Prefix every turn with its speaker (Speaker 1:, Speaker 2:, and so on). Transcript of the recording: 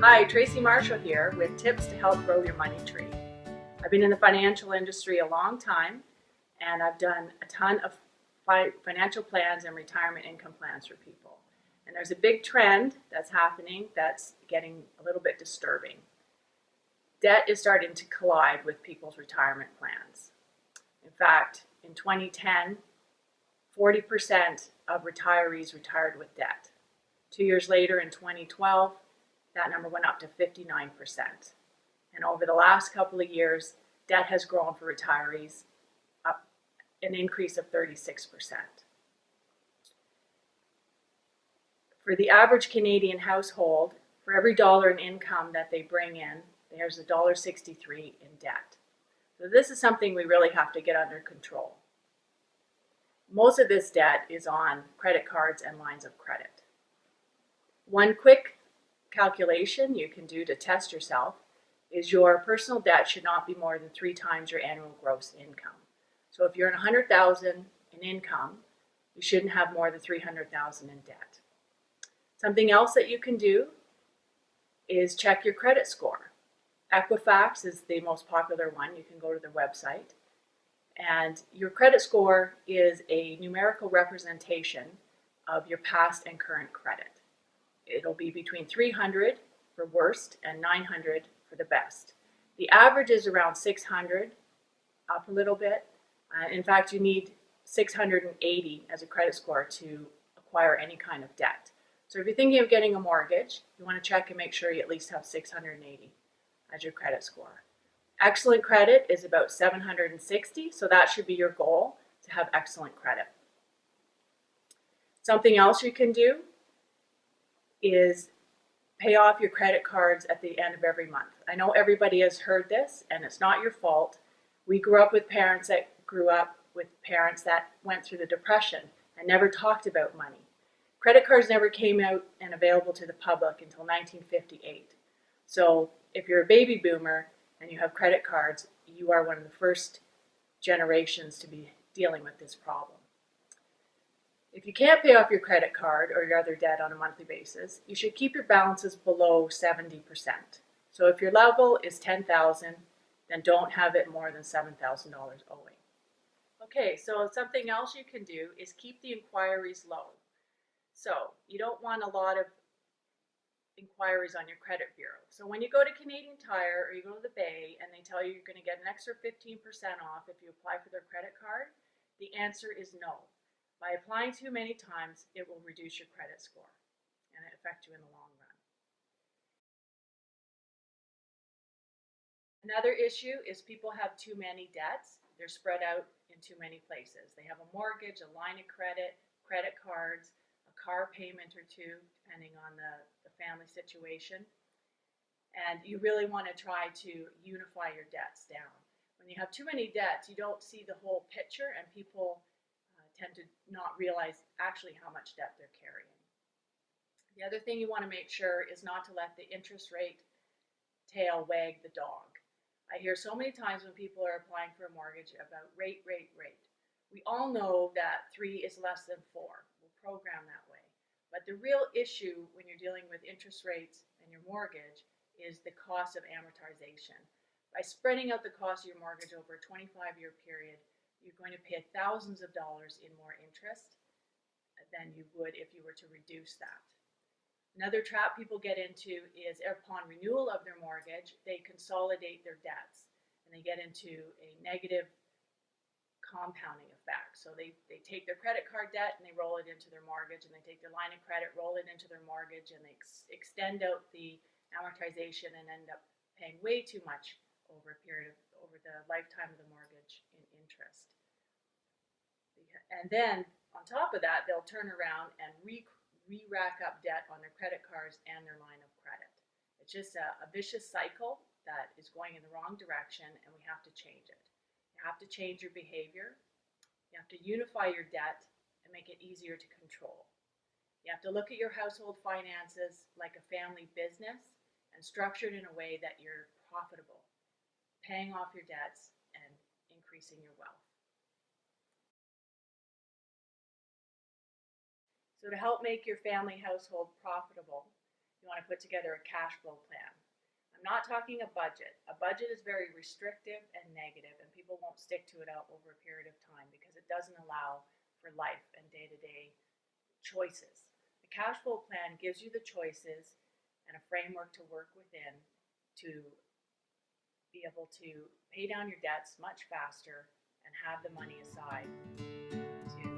Speaker 1: Hi, Tracy Marshall here with tips to help grow your money tree. I've been in the financial industry a long time, and I've done a ton of financial plans and retirement income plans for people. And there's a big trend that's happening that's getting a little bit disturbing. Debt is starting to collide with people's retirement plans. In fact, in 2010, 40% of retirees retired with debt. 2 years later, in 2012, that number went up to 59%. And over the last couple of years, debt has grown for retirees up an increase of 36%. For the average Canadian household, for every dollar in income that they bring in, there's $1.63 in debt. So this is something we really have to get under control. Most of this debt is on credit cards and lines of credit. One quick calculation you can do to test yourself is your personal debt should not be more than 3 times your annual gross income. So if you're in $100,000 in income, you shouldn't have more than $300,000 in debt. Something else that you can do is check your credit score. Equifax is the most popular one. You can go to their website. And your credit score is a numerical representation of your past and current credit. It'll be between 300 for worst and 900 for the best. The average is around 600, up a little bit. In fact, you need 680 as a credit score to acquire any kind of debt. So if you're thinking of getting a mortgage, you want to check and make sure you at least have 680 as your credit score. Excellent credit is about 760, so that should be your goal, to have excellent credit. Something else you can do is pay off your credit cards at the end of every month. I know everybody has heard this, and it's not your fault. We grew up with parents that went through the Depression and never talked about money. Credit cards never came out and available to the public until 1958. So if you're a baby boomer and you have credit cards, you are one of the first generations to be dealing with this problem. If you can't pay off your credit card or your other debt on a monthly basis, you should keep your balances below 70%. So if your level is $10,000, then don't have it more than $7,000 owing. Okay, so something else you can do is keep the inquiries low. So you don't want a lot of inquiries on your credit bureau. So when you go to Canadian Tire or you go to the Bay and they tell you you're going to get an extra 15% off if you apply for their credit card, the answer is no. By applying too many times, it will reduce your credit score and it affect you in the long run. Another issue is people have too many debts. They're spread out in too many places. They have a mortgage, a line of credit, credit cards, a car payment or two, depending on the family situation. And you really want to try to unify your debts down. When you have too many debts, you don't see the whole picture, and people tend to not realize actually how much debt they're carrying. The other thing you want to make sure is not to let the interest rate tail wag the dog. I hear so many times when people are applying for a mortgage about rate. We all know that 3 is less than 4. We're programmed that way. But the real issue when you're dealing with interest rates and your mortgage is the cost of amortization. By spreading out the cost of your mortgage over a 25-year period, you're going to pay thousands of dollars in more interest than you would if you were to reduce that. Another trap people get into is upon renewal of their mortgage, they consolidate their debts and they get into a negative compounding effect. So they take their credit card debt and they roll it into their mortgage, and they take their line of credit, roll it into their mortgage, and they extend out the amortization and end up paying way too much over the lifetime of the mortgage in interest. And then on top of that, they'll turn around and re-rack up debt on their credit cards and their line of credit. It's just a vicious cycle that is going in the wrong direction, and we have to change it. You have to change your behavior. You have to unify your debt and make it easier to control. You have to look at your household finances like a family business and structure it in a way that you're profitable, paying off your debts and increasing your wealth. So to help make your family household profitable, you You want to put together a cash flow plan. I'm not talking a budget. A budget is very restrictive and negative, and people won't stick to it out over a period of time because it doesn't allow for life and day-to-day choices. The cash flow plan gives you the choices and a framework to work within to be able to pay down your debts much faster and have the money aside to